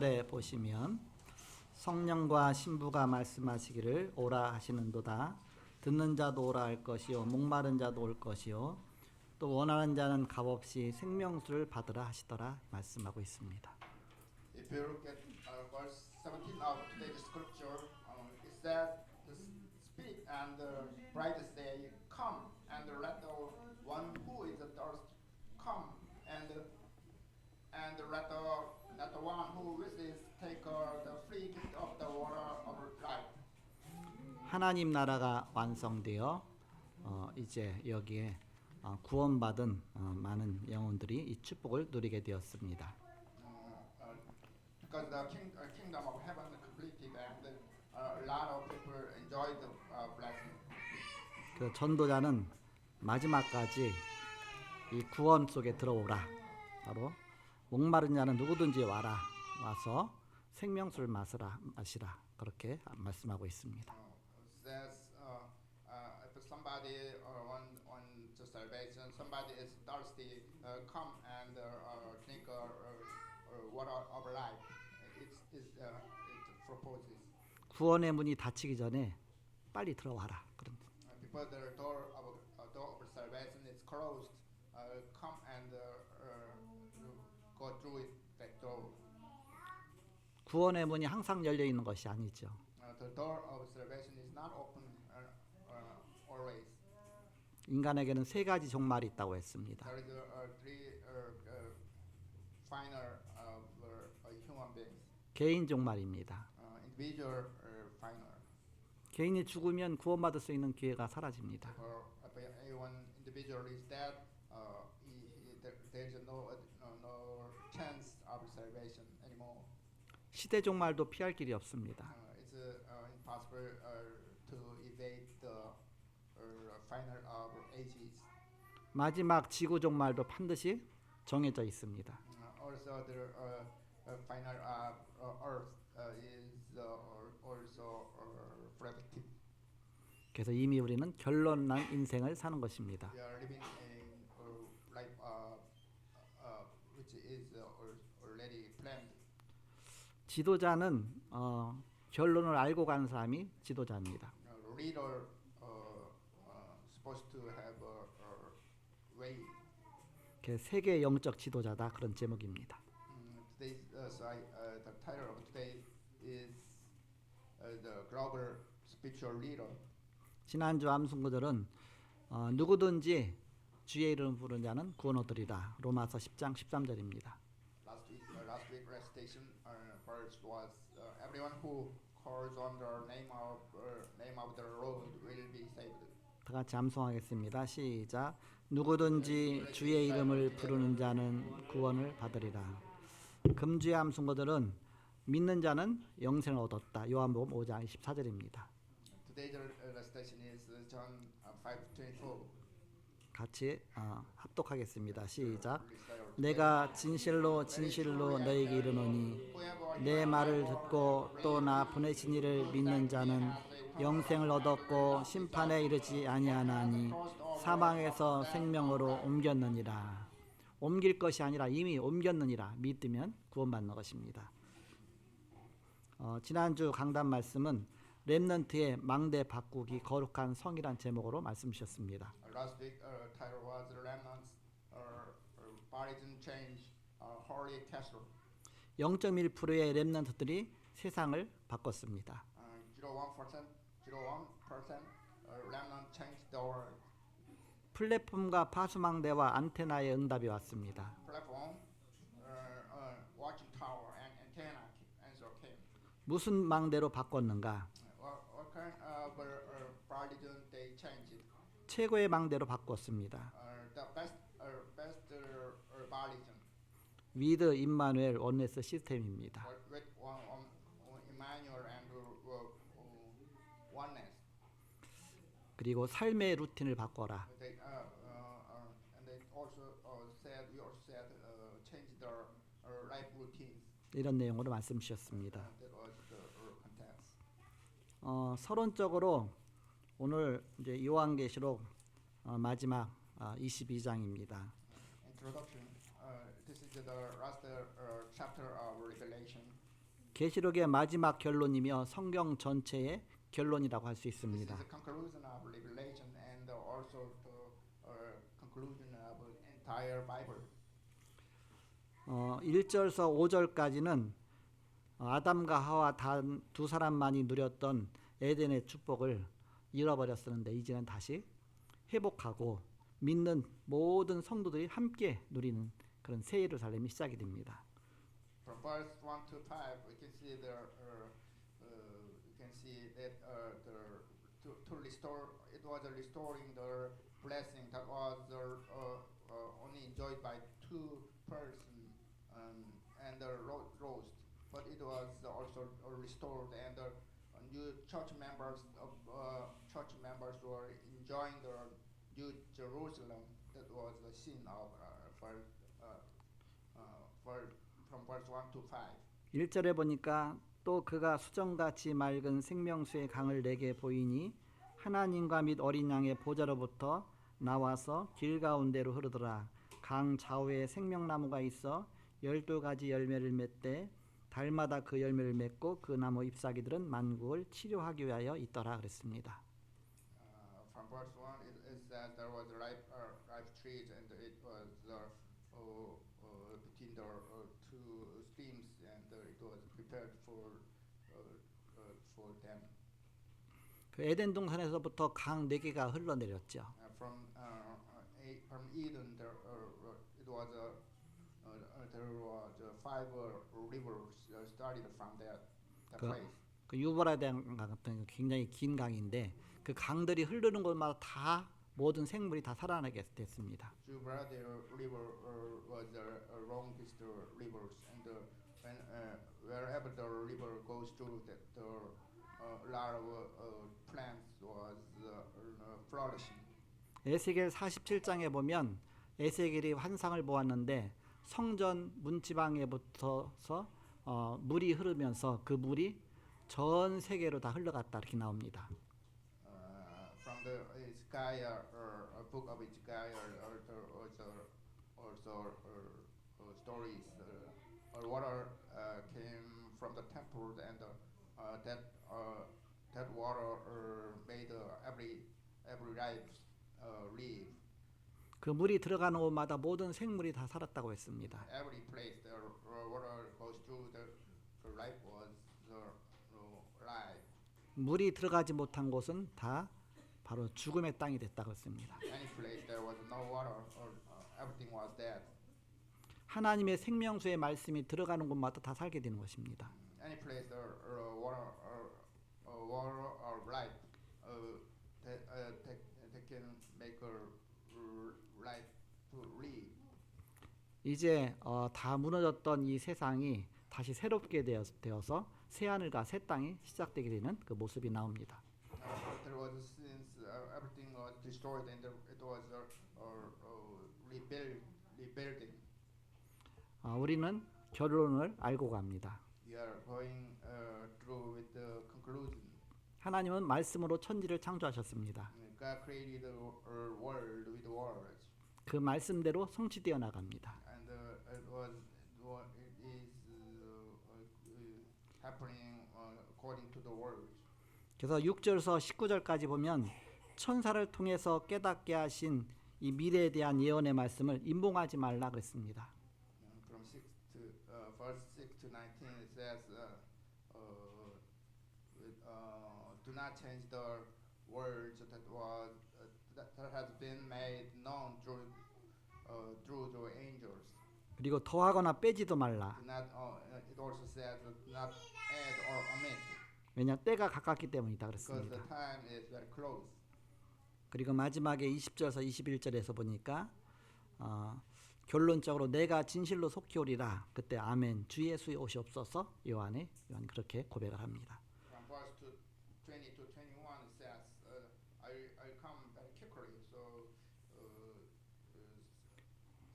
에 보시면 성령과 신부가 말씀하시기를 오라 하시는도다. 듣는 자도 오라 할 것이요 목마른 자도 올 것이요 또 원하는 자는 값없이 생명수를 받으라 하시더라 말씀하고 있습니다. If you look at verse 17 of today's scripture, it says, "The Spirit and the bride say, Come, and let the one who is thirsty come, and let the one who wishes take the free gift of the water of life." 하나님 나라가 완성되어 이제 여기에 구원받은 많은 영혼들이 이 축복을 누리게 되었습니다. Because the kingdom of heaven is completed, and a lot of people enjoy the blessing. 그 전도자는 마지막까지 이 구원 속에 들어오라. 바로 목마른 자는 누구든지 와서 생명수를 마시라. 그렇게 말씀하고 있습니다. Says if somebody on the salvation, somebody is thirsty, come and drink water of life. It proposes. 구원의 문이 닫히기 전에 빨리 들어와라. 그런. Before the door of salvation is closed, come and go through it that door. 구원의 문이 항상 열려 있는 것이 아니죠. The door of salvation is not open always. 인간에게는 세 가지 종말이 있다고 했습니다. There is three final human beings. 개인 종말입니다. Individual final. 개인이 죽으면 구원받을 수 있는 기회가 사라집니다. If anyone individual is dead, there is no chance of salvation anymore. 시대 종말도 피할 길이 없습니다. It's impossible to evade the final of ages. 마지막 지구 종말도 반드시 정해져 있습니다. Also, the final Earth is also predicted. 그래서 이미 우리는 결론난 인생을 사는 것입니다. We are living in life which is already planned. 지도자는 결론을 알고 가는 사람이 지도자입니다. Leader supposed to have a way. 세계 영적 지도자다 그런 제목입니다. Today's the title of today is the global spiritual leader. 지난주 암송구들은 누구든지 주의 이름을 부르는 자는 구원 얻으리라. 로마서 10장 13절입니다. Last week recitation verse was everyone who calls on the name of the Lord will be saved. 다 같이 암송하겠습니다. 시작. 누구든지 주의 이름을 부르는 자는 구원을 받으리라. 금주의 암송구들은 믿는 자는 영생을 얻었다. 요한복음 5장 24절입니다. Today's recitation is John 5:24. 같이 합독하겠습니다. 시작. 내가 진실로 너에게 이르노니 내 말을 듣고 또 나 보내신 이를 믿는 자는 영생을 얻었고 심판에 이르지 아니하나니 사망에서 생명으로 옮겼느니라. 옮길 것이 아니라 이미 옮겼느니라. 믿으면 구원받는 것입니다. 지난주 강단 말씀은 렘넌트의 망대 바꾸기 거룩한 성이란 제목으로 말씀 주셨습니다. Last week title was Remnants Parisian Change Holy Castle. 0.1%의 렘넌트들이 세상을 바꿨습니다. 0.1% remnant changed the world. 플랫폼과 파수망대와 안테나의 응답이 왔습니다. Platform, watching tower, and antenna answer came. 무슨 망대로 바꿨는가? What kind of religion they changed? 최고의 망대로 바꿨습니다. The best religion. 위드 임마누엘 원네스 시스템입니다. With Emmanuel and oneness. 그리고 삶의 루틴을 바꿔라. And they also said change their life routines. 이런 내용으로 말씀 주셨습니다. That was the context. 서론적으로 오늘 이제 요한계시록 마지막 22장입니다. Introduction. This is the last chapter of Revelation. 계시록의 마지막 결론이며 성경 전체의 결론이라고 할 수 This is 있습니다. the conclusion of Revelation and also the conclusion of entire Bible. 1절서 5절까지는 아담과 하와 단 두 사람만이 누렸던 에덴의 축복을 잃어버렸었는데 이제는 다시 회복하고 믿는 모든 성도들이 함께 누리는 그런 새 예루살렘이 시작이 됩니다. From verse 1 to 5, we can see we can see that to restore it was restoring the blessing that was only enjoyed by two persons and the roast, but it was also restored and new church members were enjoying the New Jerusalem that was the scene of from verse 1 to 5. 1절에 보니까 또 그가 수정같이 맑은 생명수의 강을 내게 보이니 하나님과 및 어린 양의 보좌로부터 나와서 길 가운데로 흐르더라. 강 좌우에 생명나무가 있어 12가지 열매를 맺되 달마다 그 열매를 맺고 그 나무 잎사귀들은 만국을 치료하기 위하여 있더라 그랬습니다. From verse 1 it is that there was ripe trees and it was between the two streams and it was prepared for them. 그 에덴 동산에서부터 강 4개가 흘러내렸죠. From Eden it was there was 5 rivers started from that place. 그 유브라데강 같은 굉장히 긴 강인데 그 강들이 흐르는 곳마다 다 모든 생물이 다 살아나게 됐습니다. Euphrates River was the longest rivers, and when wherever the river goes through, a lot of plants was flourishing. 에스겔 47장에 보면 에스겔이 환상을 보았는데 성전 문지방에 붙어서 물이 흐르면서 그 물이 전 세계로 다 흘러갔다 이렇게 나옵니다. From the Isaiah book of Isaiah, also stories, water came from the temple, and that water made every life live. 그 물이 들어가는 곳마다 모든 생물이 다 살았다고 했습니다. Every place the water goes through, the life was life. 물이 들어가지 못한 곳은 다 바로 죽음의 땅이 됐다고 했습니다. Any place there was no water, everything was dead. 하나님의 생명수의 말씀이 들어가는 곳마다 다 살게 되는 것입니다. Any place the water or life that can make a life to live. 이제 다 무너졌던 이 세상이 다시 새롭게 되어서 새 하늘과 새 땅이 시작되게 되는 그 모습이 나옵니다. There was since everything was destroyed and it was rebuilding. 우리는 결론을 알고 갑니다. We are going through with the conclusion. 하나님은 말씀으로 천지를 창조하셨습니다. God created the world with words. 그 말씀대로 성취되어 나갑니다. And it is happening according to the words. 그래서 6절에서 19절까지 보면 천사를 통해서 깨닫게 하신 이 미래에 대한 예언의 말씀을 임봉하지 말라 그랬습니다. From verse 6 to 19 it says, do not change the words that has been made known through the angels. 그리고 더하거나 빼지도 말라. Do not, it also says, do not add or omit. 왜냐 때가 가깝기 때문이다 Because 그랬습니다. the time is very close. 그리고 마지막에 20절에서 21절에서 보니까 결론적으로 내가 진실로 속히 오리라. 그때 아멘 주 예수의 옷이 없어서 요한이 그렇게 고백을 합니다. From verse 20 to 21 it says, I come very quickly. So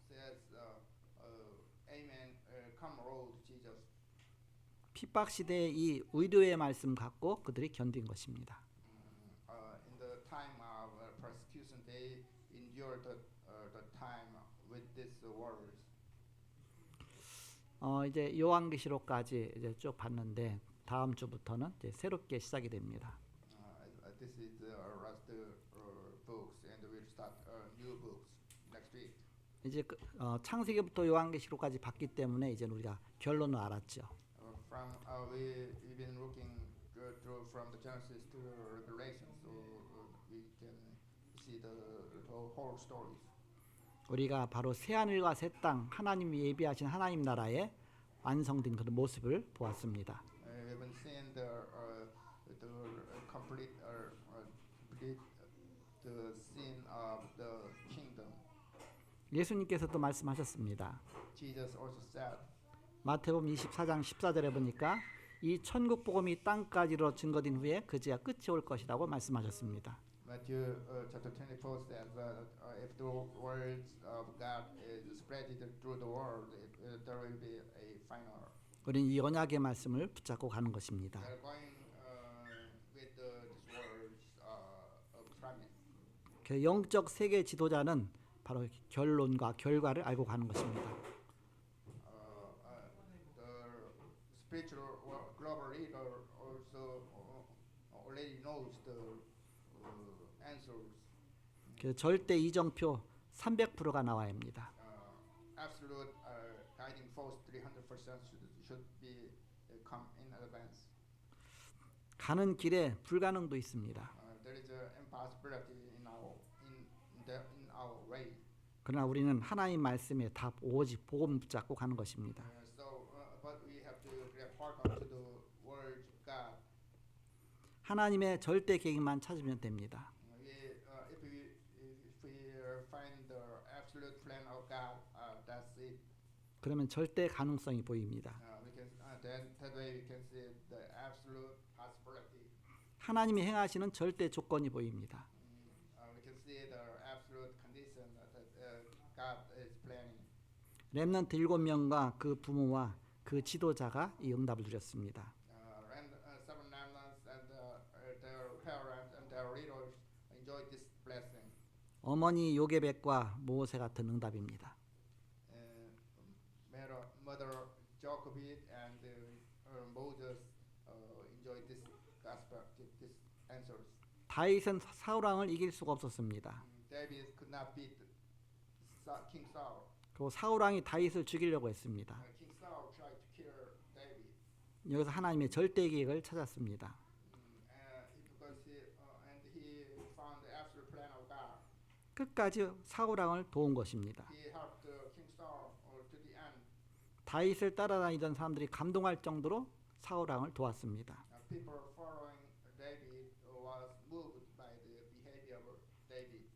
says, Amen. Come, Lord Jesus. 핍박 시대의 이 의료의 말씀 갖고 그들이 견딘 것입니다. In the time of persecution, they endured the time with these words. 이제 요한계시록까지 이제 쭉 봤는데 다음 주부터는 이제 새롭게 시작이 됩니다. This is the last books, and we'll start new books next week. 이제 창세기부터 요한계시록까지 봤기 때문에 이제 우리가 결론을 알았죠. We've been looking through from the Genesis to Revelation, so we can see the whole stories. 우리가 바로 새 하늘과 새 땅, 하나님이 예비하신 하나님 나라에 완성된 그런 모습을 보았습니다. We haven't seen the complete the scene of the kingdom. 예수님께서도 말씀하셨습니다. Jesus also said. 마태복음 24장 14절에 보니까 이 천국 복음이 땅까지 이르러 증거된 후에 그제야 끝이 올 것이라고 말씀하셨습니다. Matthew chapter 24 says that if the words of God is spread through the world, there will be a final. 우리는 이 언약의 말씀을 붙잡고 가는 것입니다. We are going with these words of promise. 그 영적 세계 지도자는 바로 결론과 결과를 알고 가는 것입니다. The spiritual global leader also already knows the answers. 그 절대 이정표 300%가 나와야 합니다. Absolute guiding force 300% should be come in advance. 가는 길에 불가능도 있습니다. There is an impossibility in our way. 그러나 우리는 하나님 말씀의 답 오직 복음 붙잡고 가는 것입니다. But we have to grab hold onto the words of God. 하나님의 절대 계획만 찾으면 됩니다. If we find the absolute plan of God, that's it. 그러면 절대 가능성이 보입니다. We can that way we can see the absolute possibility. 하나님이 행하시는 절대 조건이 보입니다. We can see the absolute condition that God is planning. 렘넌트 7명과 그 부모와 그 지도자가 이 응답을 드렸습니다. Seven remnants and their parents and their leaders enjoyed this blessing. 어머니 요게벳과 모세 같은 응답입니다. Mother Jochebed and Moses enjoyed this gospel, this answers. 다윗은 사울 왕을 이길 수가 없었습니다. David could not beat King Saul. 그리고 사울 왕이 다윗을 죽이려고 했습니다. King Saul tried to kill David. 여기서 하나님의 절대 계획을 찾았습니다. And he found the absolute plan of God. 끝까지 사울 왕을 도운 것입니다. He helped King Saul to the end. 다윗을 따라다니던 사람들이 감동할 정도로 사울 왕을 도왔습니다. People following David was moved by the behavior of David.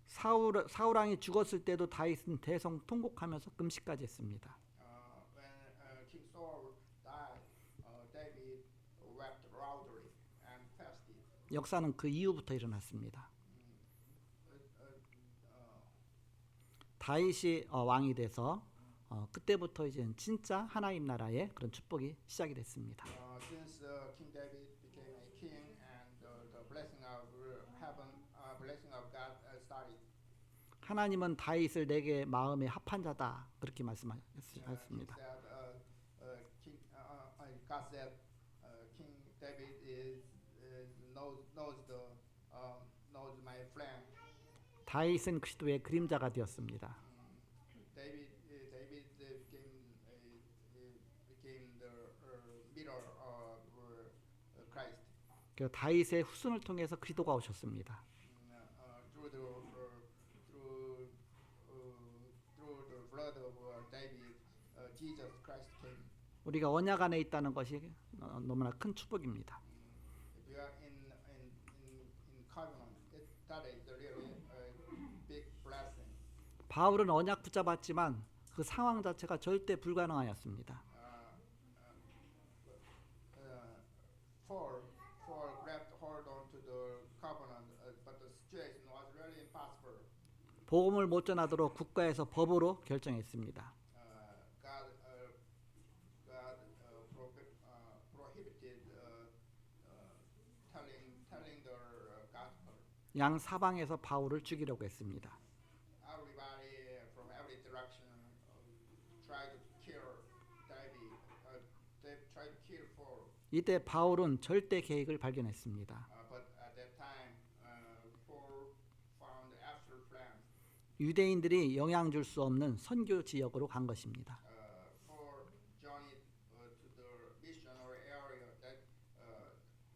사울 왕이 죽었을 때도 다윗은 대성통곡하면서 금식까지 했습니다. When King Saul died, David wept loudly and fasted. 역사는 그 이후부터 일어났습니다. 다윗이 왕이 돼서 그때부터 이제 진짜 하나님 나라의 그런 축복이 시작이 됐습니다. Since King David became a king and the blessing of heaven, blessing of God started. 하나님은 다윗을 내게 마음에 합한 자다 그렇게 말씀하셨습니다. God said, King David knows my plan. 다윗은 그리스도의 그림자가 되었습니다. David became the mirror of Christ. 그 다윗의 후손을 통해서 그리스도가 오셨습니다. Through the blood of David, Jesus Christ came. 우리가 언약 안에 있다는 것이 너무나 큰 축복입니다. If you are in covenant, that is really a big blessing. 바울은 언약 붙잡았지만 그 상황 자체가 절대 불가능하였습니다. Paul grabbed hold onto the covenant, but the situation was really impossible. 복음을 못 전하도록 국가에서 법으로 결정했습니다. God prohibited telling the gospel. 양 사방에서 바울을 죽이려고 했습니다. Everybody from every direction tried to kill 이때 바울은 절대 계획을 발견했습니다. But at that time, Paul found the absolute plan. 유대인들이 영향 줄 수 없는 선교 지역으로 간 것입니다. For journey to the missionary area that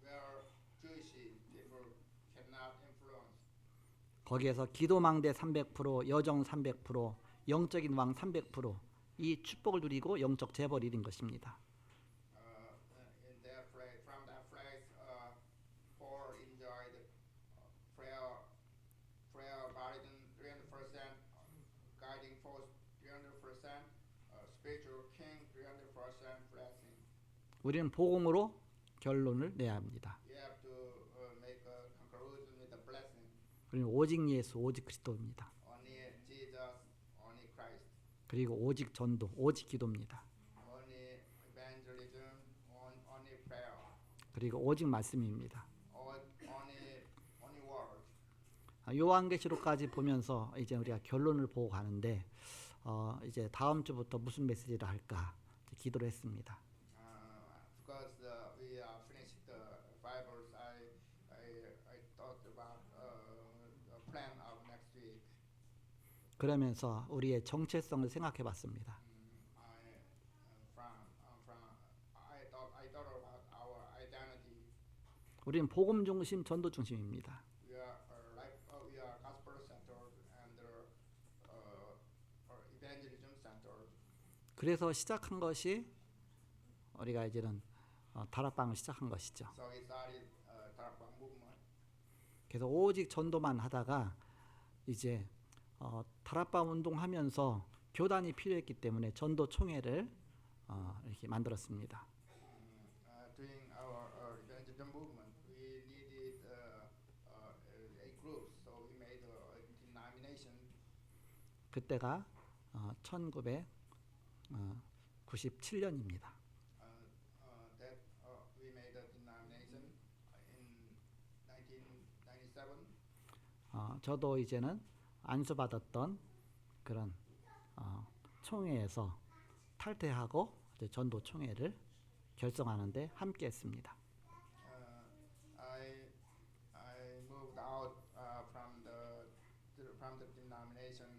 where Jewish people cannot influence. 거기에서 기도망대 300%, 여정 300%, 영적인 왕 300%이 축복을 누리고 영적 재벌이 이룬 것입니다. In that place, from that place, Paul enjoyed prayer burden 300%, guiding force 300%, spiritual king 300% blessing. 우리는 복음으로 결론을 내야 합니다. You have to make a conclusion with the blessing. 우리는 오직 예수, 오직 그리스도입니다. Only Jesus, only Christ. 그리고 오직 전도, 오직 기도입니다. Only evangelism, only prayer. 그리고 오직 말씀입니다. Only word. 요한계시록까지 보면서 이제 우리가 결론을 보고 가는데 이제 다음 주부터 무슨 메시지를 할까 기도를 했습니다. Because we finished the Bibles, I thought about a plan of next week. 그러면서 우리의 정체성을 생각해 봤습니다. I thought about our identity. 우리는 복음 중심, 전도 중심입니다. We are gospel centered and evangelism centered. 그래서 시작한 것이 우리가 이제는 다락방을 시작한 것이죠. So we started Tarapang movement. 그래서 오직 전도만 하다가 이제 다락방 운동하면서 교단이 필요했기 때문에 전도 총회를 이렇게 만들었습니다. During our evangelism movement, we needed a group, so we made a denomination. 그때가 1997년입니다. That we made a denomination in 1997. 저도 이제는 안수받았던 그런 총회에서 탈퇴하고 이제 전도 총회를 결성하는데 함께했습니다. I moved out from the denomination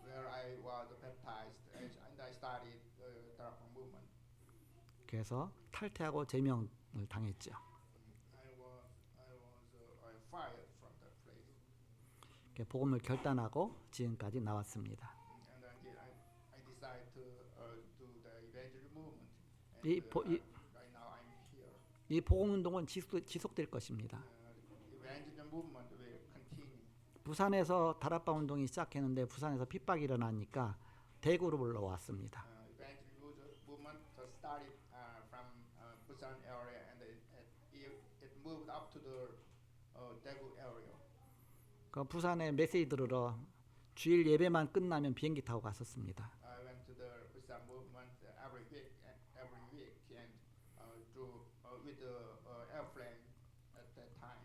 where I was baptized, and I started the Tarapang movement. 그래서 탈퇴하고 제명을 당했죠. I was fired from that place, 복음을 결단하고 지금까지 나왔습니다. and then I decided to do the evangelism movement. And right now I'm here. 이 복음 운동은 지속될 것입니다. Evangelism movement will continue. 부산에서 다락방 운동이 시작했는데 부산에서 핍박이 일어나니까 대구로 불러왔습니다. Evangelism movement just started from Busan area, and it moved up to the Daegu area. 그 부산에 메시지 들으러 주일 예배만 끝나면 비행기 타고 갔었습니다. I went to the Busan movement every week, and with the airplane at that time.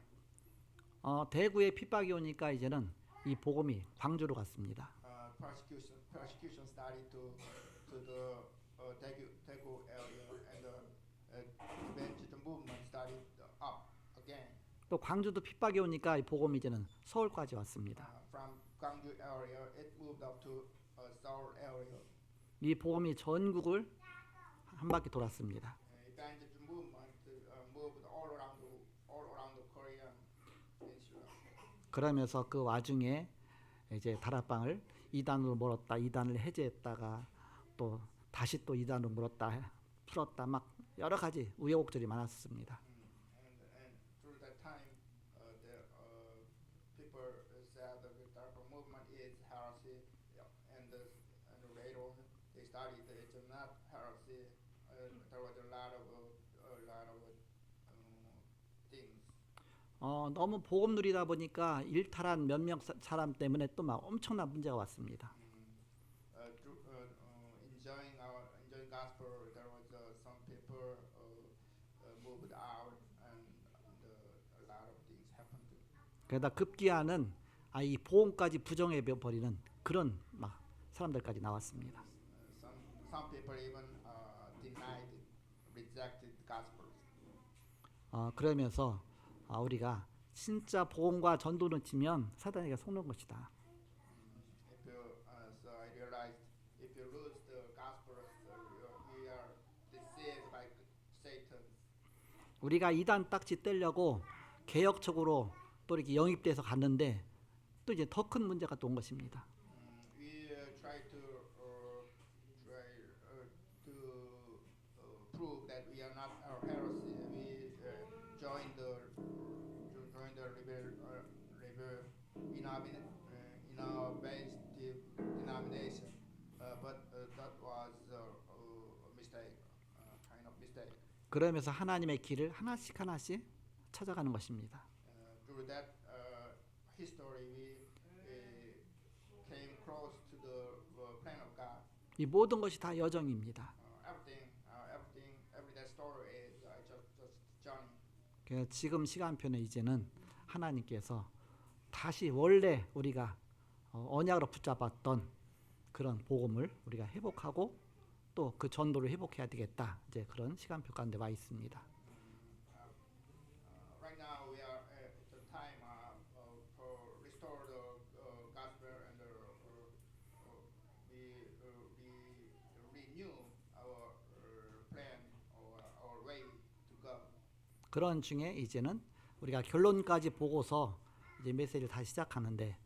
대구에 핍박이 오니까 이제는 이 복음이 광주로 갔습니다. Persecution started to the Daegu area, and evangelism movement started up again. 또 광주도 핍박이 오니까 이 복음이 이제는 서울까지 왔습니다. From Gwangju area, it moved up to Seoul area. 이 복음이 전국을 한 바퀴 돌았습니다. Evangelism movement moved all around the Korean peninsula. 그러면서 그 와중에 이제 다락방을 2단으로 몰았다, 2단을 해제했다가 또 다시 또 2단으로 물었다, 풀었다, 막 여러 가지 우여곡절이 많았습니다. And through that time, the people said that the Tarapang movement is heresy, and later on they started that it's not heresy. There was a lot of things. 너무 복음 누리다 보니까 일탈한 몇몇 사람 때문에 또 막 엄청난 문제가 왔습니다. Enjoying gospel, there was some people moved out, and a lot of things happened. 그러다 급기야는 이 복음까지 부정해 버리는 그런 막 사람들까지 나왔습니다. Some people even rejected the gospel. 그러면서 우리가 진짜 복음과 전도를 치면 사단에게 속는 것이다. If you, so I realized if you lose the gospel, we are deceived by Satan. 우리가 이단 딱지 떼려고 개혁적으로 또 이렇게 영입돼서 갔는데 또 이제 더 큰 문제가 또 온 것입니다. We try to prove that we are not our heresy. We join the innovative denomination, but that was a mistake, kind of mistake. 그러면서 하나님의 길을 하나씩 하나씩 찾아가는 것입니다. Through that history, we came close to the plan of God. 이 모든 것이 다 여정입니다. Every that story is just journey. 그래서 지금 시간표는 이제는 하나님께서 다시 원래 우리가 언약으로 붙잡았던 그런 복음을 우리가 회복하고 또 그 전도를 회복해야 되겠다. 이제 그런 시간표 가운데 와 있습니다. Right now we are at the time for restore the gospel and we renew our plan or our way to go. 그런 중에 이제는 우리가 결론까지 보고서 이제 메시지를 다시 시작하는데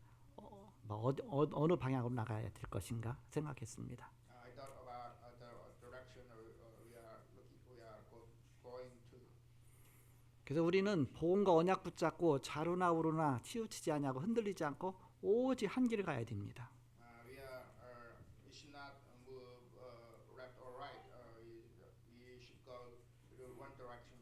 어느 방향으로 나가야 될 것인가 생각했습니다. I thought about the direction we are going to. 그래서 우리는 복음과 언약 붙잡고 좌로나 우로나 치우치지 않냐고 흔들리지 않고 오직 한 길을 가야 됩니다. We should not move left or right. We should go to one direction.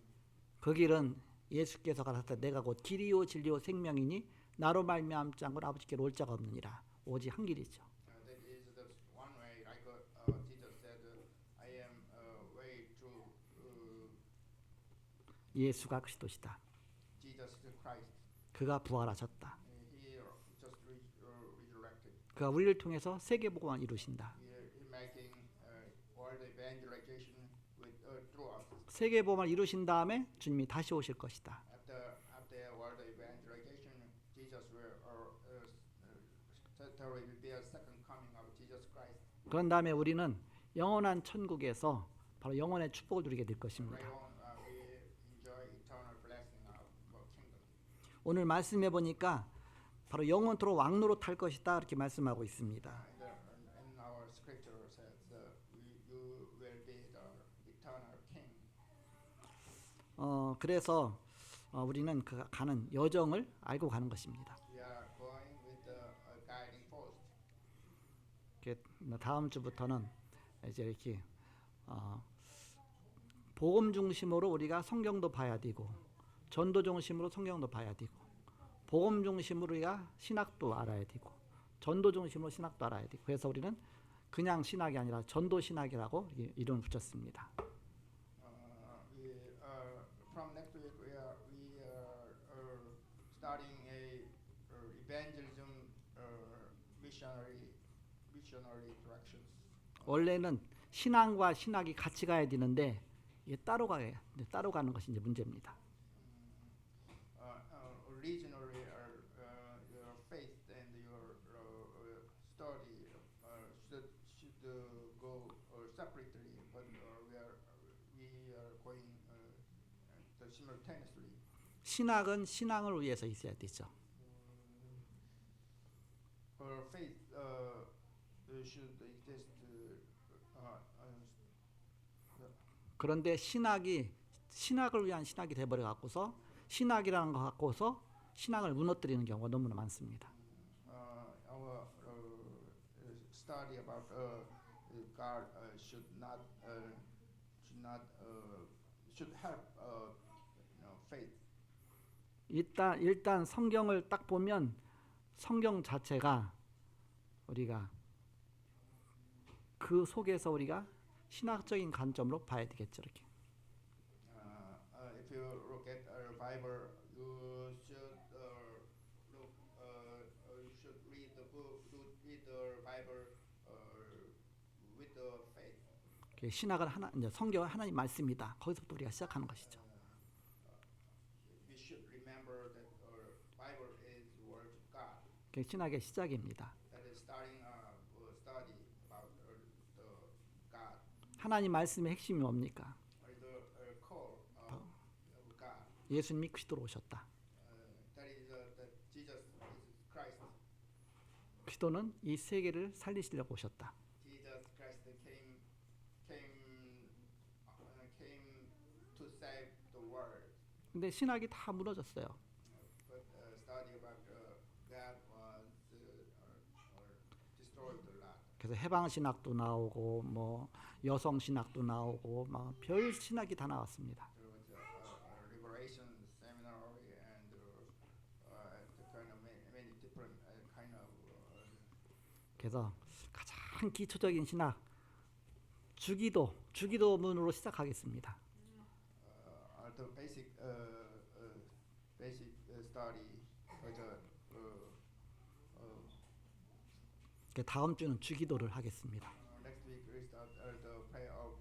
그 길은 예수께서 가라사대 내가 곧 길이요 진리요 생명이니 나로 말미암지 않고 아버지께로 올 자가 없느니라. 오직 한 길이죠. That is the one way. Like Jesus said, I am way to 예수가 그리스도시다. Jesus Christ. 그가 부활하셨다. He just resurrected. 그가 우리를 통해서 세계 복음을 이루신다. He making world evangelization through us. 세계 복음을 이루신 다음에 주님이 다시 오실 것이다. After world evangelization, Jesus there will be a second coming of Jesus Christ. 그런 다음에 우리는 영원한 천국에서 바로 영원의 축복을 누리게 될 것입니다. Right on, we enjoy eternal blessing of kingdom. 오늘 말씀해 보니까 바로 영원토록 왕노로 탈 것이다 이렇게 말씀하고 있습니다. In our scripture says you will be the eternal king. 그래서 우리는 그 가는 여정을 알고 가는 것입니다. We are going with the guiding force. 다음 주부터는 이제 이렇게 복음 중심으로 우리가 성경도 봐야 되고 전도 중심으로 성경도 봐야 되고 복음 중심으로 우리가 신학도 알아야 되고 전도 중심으로 신학도 알아야 되고 그래서 우리는 그냥 신학이 아니라 전도 신학이라고 이름을 붙였습니다. From next week we are starting a evangelism missionary directions. 원래는 신앙과 신학이 같이 가야 되는데 이게 따로 가는 것이 이제 문제입니다. Originally, your faith and your study should go separately, but we are going simultaneously. 신학은 신앙을 위해서 있어야 되죠. Faith should exist. 그런데 신학이 신학을 위한 신학이 돼버려 갖고서 신학이라는 거 갖고서 신앙을 무너뜨리는 경우가 너무나 많습니다. Our study about God should help faith. 일단 성경을 딱 보면 성경 자체가 우리가 그 속에서 우리가 신학적인 관점으로 봐야 되겠죠. 이렇게. If you look at our Bible, you should read the book, read the Bible with the faith. 신학은 이제 성경은 하나님 말씀이다. 거기서부터 우리가 시작하는 것이죠. 그게 신학의 시작입니다. That is starting study about the God. 하나님 말씀의 핵심이 뭡니까? What is the core of God? 예수님이 그리스도로 오셨다. That is that Jesus is Christ. 그리스도는 이 세계를 살리시려고 오셨다. Jesus Christ came to save the world. 근데 신학이 다 무너졌어요. But study about God was or destroyed a lot. 그래서 해방 신학도 나오고 뭐 여성 신학도 나오고 막 별 신학이 다 나왔습니다. There was a liberation seminary and the kind of many different kind of 그래서 가장 기초적인 신학 주기도문으로 시작하겠습니다. the basic study 그 다음 주는 주기도를 하겠습니다. next week we start the prayer of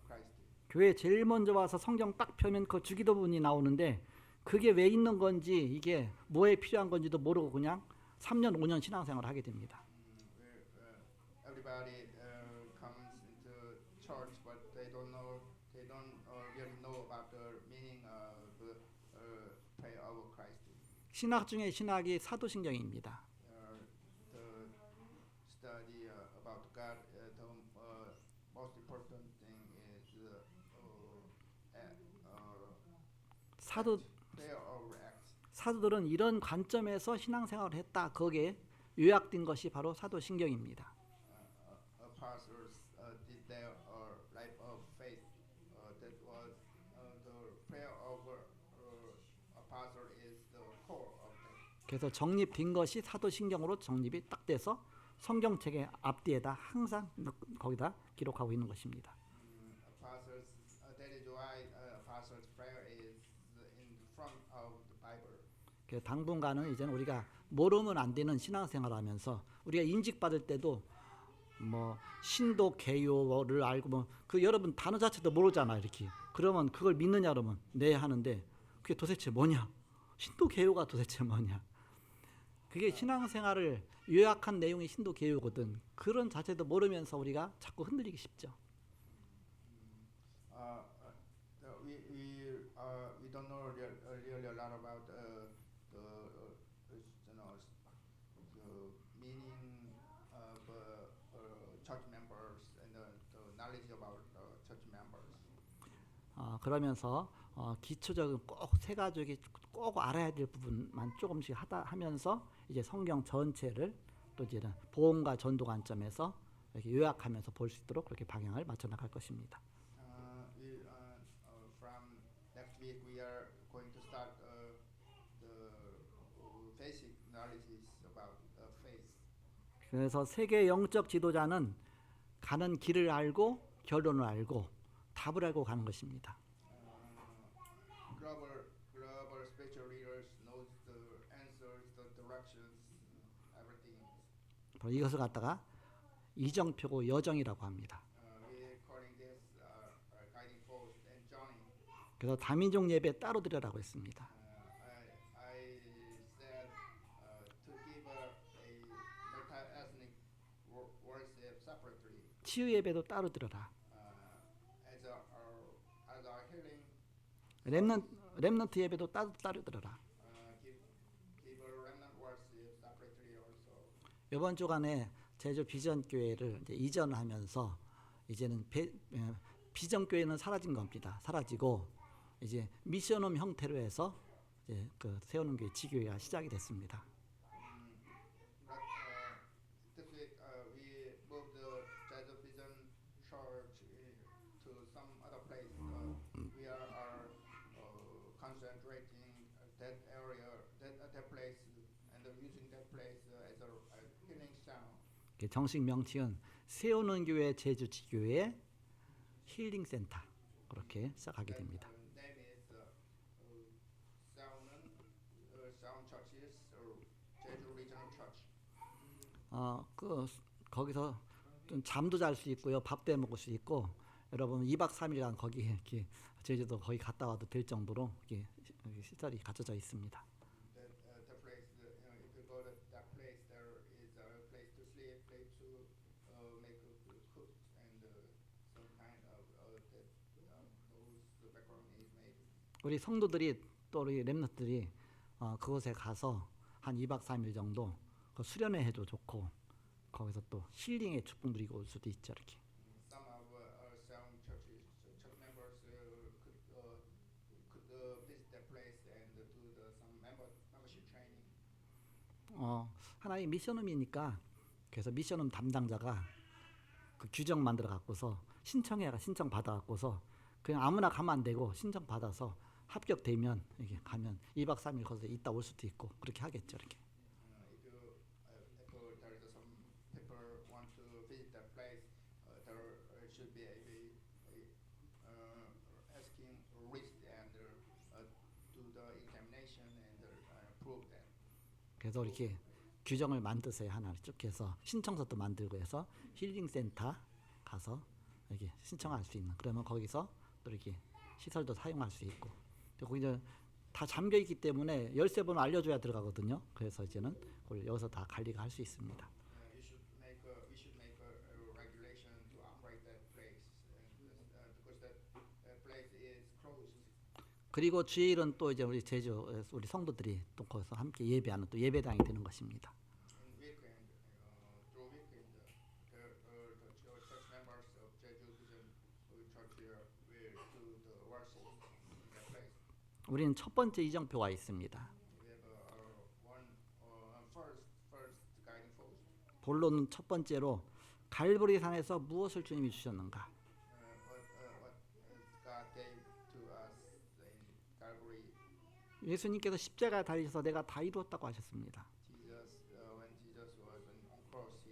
Christ. 교회 제일 먼저 와서 성경 딱 펴면 그 주기도문이 나오는데 그게 왜 있는 건지 이게 뭐에 필요한 건지도 모르고 그냥 3년 5년 신앙생활을 하게 됩니다. Everybody comes into church, but they don't really know about the meaning of the prayer of Christ. 신학 중에 신학이 사도신경입니다. The study about God, the most important thing is prayer of Acts. 사도들은 이런 관점에서 신앙생활을 했다. 거기에 요약된 것이 바로 사도신경입니다. Apostles did their life of faith. That was the prayer of apostle is the core of that. 그래서 정립된 것이 사도신경으로 정립이 딱 돼서 성경책의 앞뒤에다 항상 거기다 기록하고 있는 것입니다. Apostles, that is why apostles' prayer is in front of the Bible. 그래서 당분간은 이제는 우리가 모르면 안 되는 신앙생활하면서 우리가 인직받을 때도 뭐 신도 개요를 알고 뭐 그 여러분 단어 자체도 모르잖아 이렇게. 그러면 그걸 믿느냐 그러면 네 하는데 그게 도대체 뭐냐? 신도 개요가 도대체 뭐냐? 그게 신앙생활을 요약한 내용이 신도 개요거든. 그런 자체도 모르면서 우리가 자꾸 흔들리기 쉽죠. We don't know really a lot about the meaning of church members and the knowledge about church members. 그러면서 기초적인 꼭 세 가지 꼭 알아야 될 부분만 조금씩 하면서 이제 성경 전체를 또 이제는 복음과 전도 관점에서 이렇게 요약하면서 볼 수 있도록 그렇게 방향을 맞춰 나갈 것입니다. From next week we are going to start the basic knowledge about faith. 그래서 세계 영적 지도자는 가는 길을 알고 결론을 알고 답을 알고 가는 것입니다. Global spiritual leaders knows the answers, the directions, everything. 바로 이것을 갖다가 이정표고 여정이라고 합니다. We calling this guiding post and journey. 그래서 다민족 예배 따로 드려라고 했습니다. I said to give a multi-ethnic worship separately. 치유 예배도 따로 드려라. As our healing. 렘넌트 예배도 따로 드려라. Give a remnant worship separately also. 이번 주간에 제주 비전 교회를 이제 이전하면서 이제는 비전 교회는 사라진 겁니다. 사라지고 이제 미션홈 형태로 해서 이제 그 세우는 교회 지교회가 시작이 됐습니다. This week we moved the Jeju Vision Church to some other place. We are concentrating that area, that place, and using that place as a healing center. 정식 명칭은 세우는 교회 제주 지교회 힐링 센터 그렇게 시작하게 됩니다. Name is Sound Churches Jeju Regional Church. 거기서 좀 잠도 잘 수 있고요, 밥도 해 먹을 수 있고, 여러분 2박 3일간 거기 이렇게 제주도 거기 갔다 와도 될 정도로 이렇게 시설이 갖춰져 있습니다. The place, if you go to 우리 성도들이 또 우리 렘넌트들이 그곳에 가서 한 2박 3일 정도 그 수련회 해도 좋고 거기서 또 힐링의 축복 누리고 올 수도 있죠. 이렇게. Some of some churches, church members could visit that place and do some membership training. 하나의 미션홈이니까 그래서 미션홈 담당자가 그 규정 만들어 갖고서 신청 받아 갖고서 그냥 아무나 가면 안 되고 신청 받아서 합격되면 이게 가면 2박 3일 거기서 있다 올 수도 있고 그렇게 하겠죠. 이렇게. If there is some people want to visit that place, there should be asking risk and do the examination and prove that. 그래서 이렇게 규정을 만드세요. 하나를 쭉 해서 신청서도 만들고 해서 힐링센터 가서 이렇게 신청할 수 있는 그러면 거기서 또 이렇게 시설도 사용할 수 있고 거기 이제 다 잠겨 있기 때문에 13번 알려줘야 들어가거든요. 그래서 이제는 그걸 여기서 다 관리가 할 수 있습니다. We should make a regulation to operate that place because that place is closed. 그리고 주일은 또 이제 우리 제주 우리 성도들이 또 거기서 함께 예배하는 또 예배당이 되는 것입니다. In weekend, through weekend, the church members of Jeju Vision Church here will do the worship in that place. 우리는 첫 번째 이정표가 있습니다. We have first guiding force. 본론은 첫 번째로 갈보리 산에서 무엇을 주님이 주셨는가? What God gave to us in Calvary. 예수님께서 십자가에 달리셔서 내가 다 이루었다고 하셨습니다. Jesus, when Jesus was on cross,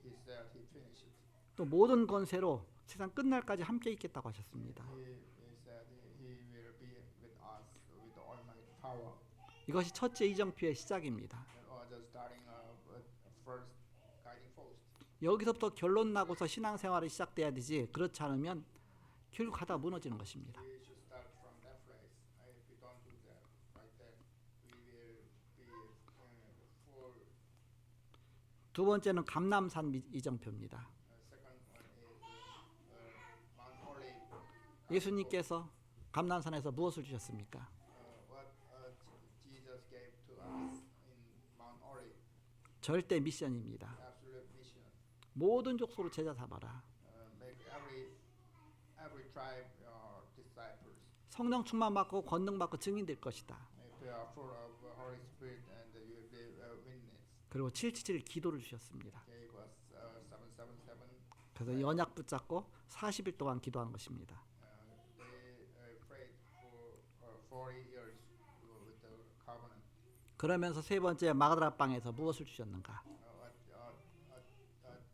he said he finished it. 또 모든 권세로 세상 끝날까지 함께 있겠다고 하셨습니다. He said he will be with us with almighty power. 이것이 첫째 이정표의 시작입니다. That was the starting of first guiding force. 여기서부터 결론 나고서 신앙생활이 시작돼야 되지 그렇지 않으면 결국 가다 무너지는 것입니다. We should start from that place. If we don't do that right there, we will be full. 두 번째는 감람산 이정표입니다. Second one is Mount Olive. 예수님께서 감람산에서 무엇을 주셨습니까? What Jesus gave to us in Mount Olive. 절대 미션입니다. Absolute mission. 모든 족속으로 제자 삼아라. Make every tribe disciples. 성령 충만 받고 권능 받고 증인 될 것이다. If you are full of Holy Spirit and you will be a witness. 그리고 777 기도를 주셨습니다. Gave us 777. 그래서 연약 붙잡고 40일 동안 기도한 것입니다. They prayed for 40 years with the covenant. 그러면서 세 번째 마가다라 방에서 무엇을 주셨는가?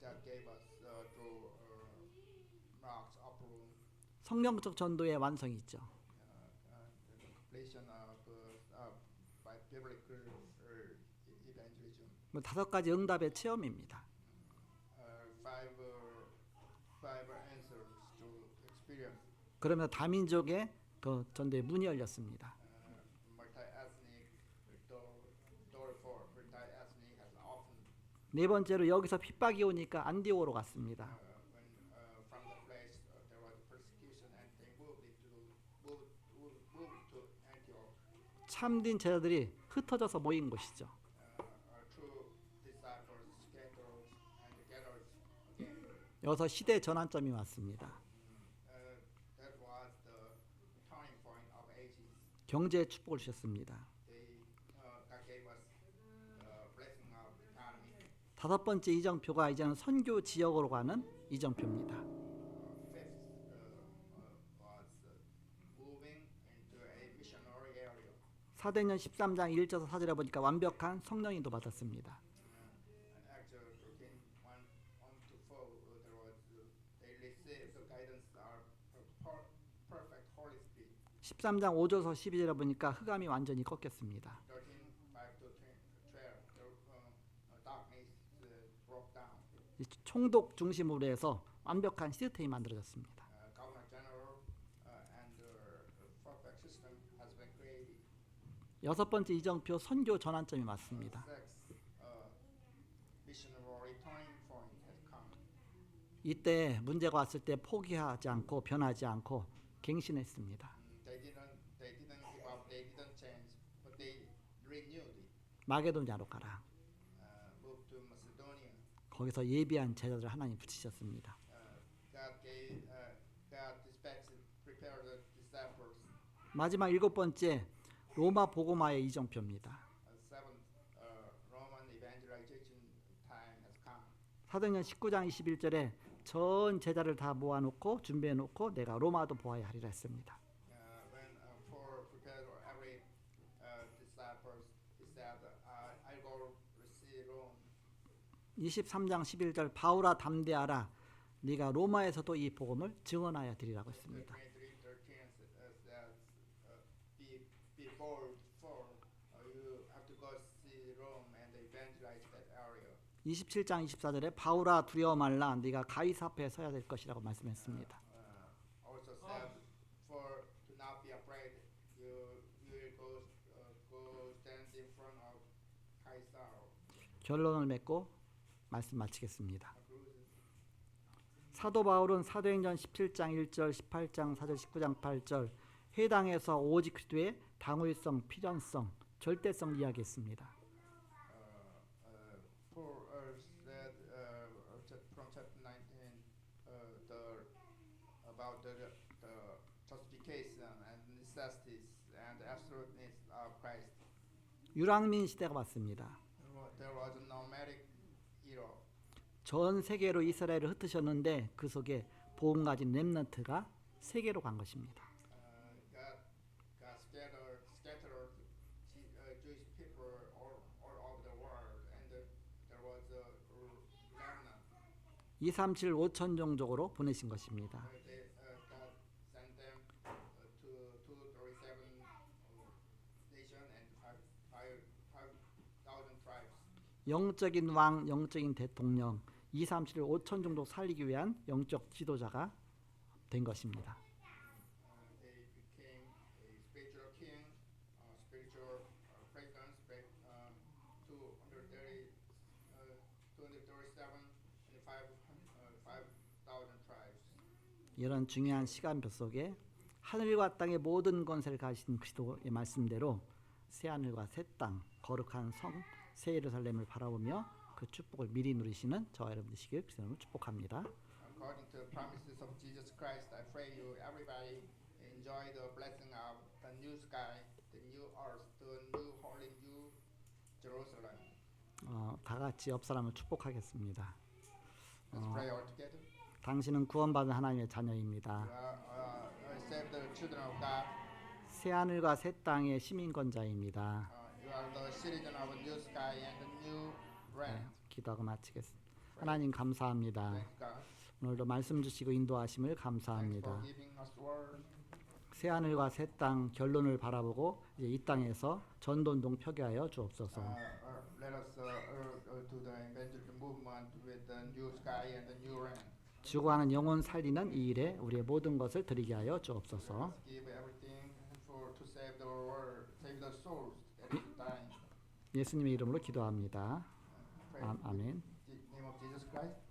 That gave us through Mark's upper room. 성령적 전도의 완성이 있죠. The completion by biblical evangelism. 다섯 가지 응답의 체험입니다. Five answers to experience. 그러면 다민족의 그 전도의 문이 열렸습니다. Multi-ethnic door for multi-ethnic has often 네 번째로 여기서 핍박이 오니까 안디오로 갔습니다. when from the place there was persecution and they moved to Antioch. 참된 제자들이 흩어져서 모인 곳이죠. True disciples scattered and gathered again. 여기서 시대 전환점이 왔습니다. That was the turning point of ages. 경제의 축복을 주셨습니다. God gave us blessing of economy. 다섯 번째 이정표가 이제는 선교 지역으로 가는 이정표입니다. Fifth was moving into a missionary area. 사도행전 13장 1절에서 4절에 보니까 완벽한 성령인도 받았습니다. Actually, in 1-4, there was they received the guidance of perfect Holy Spirit. 13장 5절에서 12절에 보니까 흑암이 완전히 꺾였습니다. 13:5-12, darkness broke down. 이 총독 중심으로 해서 완벽한 시스템이 만들어졌습니다. Governor General and the perfect system has been created. 여섯 번째 이정표 선교 전환점이 맞습니다. Sixth, missionary turning point has come. 이때 문제가 왔을 때 포기하지 않고 변하지 않고 갱신했습니다. They didn't renewed. 마게도냐로 가라. Moved to Macedonia. 거기서 예비한 제자들 하나님 붙이셨습니다. God prepared the disciples. 마지막 7번째 로마 복음화의 이정표입니다. Seventh, Roman evangelization time has come. 사도행전 19장 21절에 전 제자를 다 모아놓고 준비해놓고 내가 로마도 보아야 하리라 했습니다. When Paul prepared every disciples, he said, "I go see Rome." 23장 11절 바울아 담대하라 네가 로마에서도 이 복음을 증언하여 드리라고 했습니다. 23:13 says, "Be bold, for you have to go see Rome and evangelize that area." 27장 24절에 바울아 두려워 말라 네가 가이사 앞에 서야 될 것이라고 말씀했습니다. Also said, "For do not be afraid. You will go stand in front of Caesar." 결론을 맺고 말씀 마치겠습니다. 사도 바울은 사도행전 17장 1절, 18장 4절, 19장 8절 해당에서 오직 그리스도의 당위성, 필연성, 절대성 이야기했습니다. Paul said from chapter 19 about the justification and necessities and absoluteness of Christ. 유랑민 시대가 왔습니다. There was a nomadic era. 전 세계로 이스라엘을 흩으셨는데 그 속에 복음 가진 렘넌트가 세계로 간 것입니다. God scattered Jewish people all over the world, and there was a remnant. 237 5천종족으로 보내신 것입니다. God sent them to 237 nation and 5,000 tribes. 영적인 왕, 영적인 대통령 237 5천종족 살리기 위한 영적 지도자가 된 것입니다. They became a spiritual king, spiritual presidents, 237 and 5,000 tribes. 이런 중요한 시간표 속에 하늘과 땅의 모든 권세를 가진 그리스도의 말씀대로 새 하늘과 새 땅, 거룩한 성, 새 예루살렘을 바라보며 그 축복을 미리 누리시는 저와 여러분 되시길 그리스도로 축복합니다. According to the promises of Jesus Christ, I pray you everybody enjoy the blessing of the new sky, the new earth, the new holy new Jerusalem. 다 같이 옆 사람을 축복하겠습니다. Let's pray all together. 당신은 구원받은 하나님의 자녀입니다. Save the children of God. 새 하늘과 새 땅의 시민권자입니다. You are the citizen of a new sky and a new land. 기도하고 마치겠습니다. 하나님 감사합니다. Thank God. 오늘도 말씀 주시고 인도하심을 Thanks 감사합니다. for giving us word. 새 하늘과 새 땅 결론을 바라보고 이제 이 땅에서 전도운동 표기하여 주옵소서. Let us do the evangelism movement with the new sky and the new land. 죽어가는 영혼 살리는 이 일에 우리의 모든 것을 드리게 하여 주옵소서. Let's give everything to save the world, save the souls that is dying. 예수님의 이름으로 기도합니다. Pray 아멘. in the name of Jesus Christ.